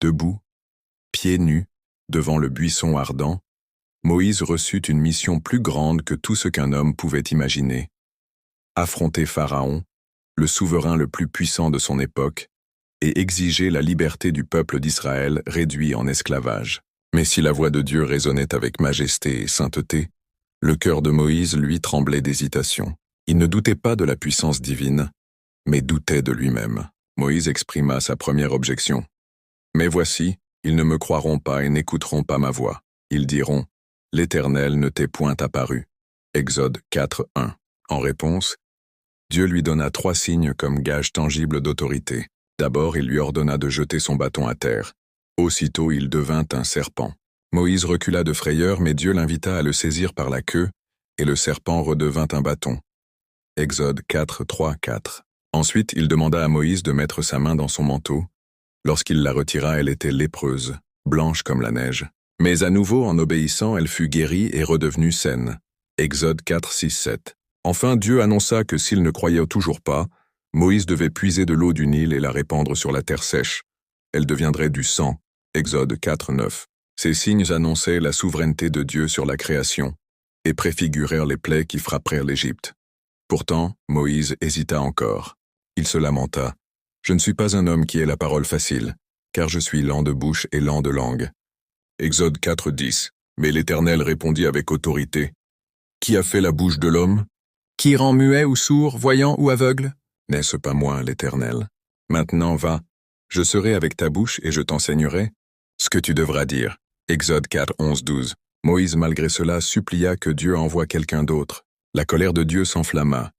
Debout, pieds nus, devant le buisson ardent, Moïse reçut une mission plus grande que tout ce qu'un homme pouvait imaginer. Affronter Pharaon, le souverain le plus puissant de son époque, et exiger la liberté du peuple d'Israël réduit en esclavage. Mais si la voix de Dieu résonnait avec majesté et sainteté, le cœur de Moïse, lui, tremblait d'hésitation. Il ne doutait pas de la puissance divine, mais doutait de lui-même. Moïse exprima sa première objection. « Mais voici, ils ne me croiront pas et n'écouteront pas ma voix. Ils diront, « L'Éternel ne t'est point apparu. » Exode 4:1. En réponse, Dieu lui donna 3 signes comme gage tangible d'autorité. D'abord, il lui ordonna de jeter son bâton à terre. Aussitôt, il devint un serpent. Moïse recula de frayeur, mais Dieu l'invita à le saisir par la queue, et le serpent redevint un bâton. Exode 4:3-4. Ensuite, il demanda à Moïse de mettre sa main dans son manteau. Lorsqu'il la retira, elle était lépreuse, blanche comme la neige. Mais à nouveau, en obéissant, elle fut guérie et redevenue saine. Exode 4:6-7. Enfin, Dieu annonça que s'il ne croyait toujours pas, Moïse devait puiser de l'eau du Nil et la répandre sur la terre sèche. Elle deviendrait du sang. Exode 4:9. Ces signes annonçaient la souveraineté de Dieu sur la création et préfigurèrent les plaies qui frappèrent l'Égypte. Pourtant, Moïse hésita encore. Il se lamenta. « Je ne suis pas un homme qui ait la parole facile, car je suis lent de bouche et lent de langue. » Exode 4:10. Mais l'Éternel répondit avec autorité. « Qui a fait la bouche de l'homme? Qui rend muet ou sourd, voyant ou aveugle? N'est-ce pas moi, l'Éternel? Maintenant va, je serai avec ta bouche et je t'enseignerai ce que tu devras dire. » Exode 4:11-12. Moïse, malgré cela, supplia que Dieu envoie quelqu'un d'autre. La colère de Dieu s'enflamma,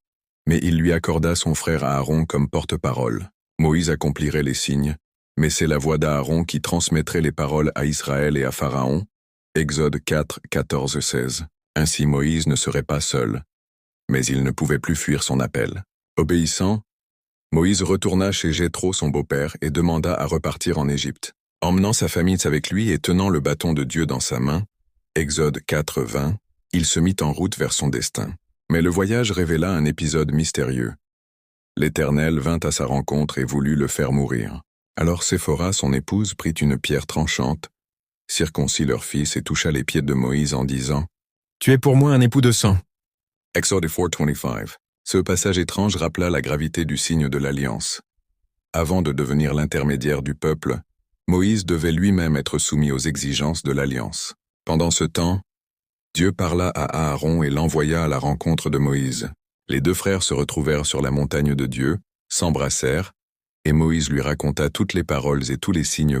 mais il lui accorda son frère Aaron comme porte-parole. Moïse accomplirait les signes, mais c'est la voix d'Aaron qui transmettrait les paroles à Israël et à Pharaon. Exode 4:14-16. Ainsi Moïse ne serait pas seul, mais il ne pouvait plus fuir son appel. Obéissant, Moïse retourna chez Jéthro, son beau-père, et demanda à repartir en Égypte. Emmenant sa famille avec lui et tenant le bâton de Dieu dans sa main, Exode 4:20, il se mit en route vers son destin. Mais le voyage révéla un épisode mystérieux. L'Éternel vint à sa rencontre et voulut le faire mourir. Alors Séphora, son épouse, prit une pierre tranchante, circoncit leur fils et toucha les pieds de Moïse en disant « Tu es pour moi un époux de sang. » Exode 4:25. Ce passage étrange rappela la gravité du signe de l'alliance. Avant de devenir l'intermédiaire du peuple, Moïse devait lui-même être soumis aux exigences de l'alliance. Pendant ce temps, Dieu parla à Aaron et l'envoya à la rencontre de Moïse. Les 2 frères se retrouvèrent sur la montagne de Dieu, s'embrassèrent, et Moïse lui raconta toutes les paroles et tous les signes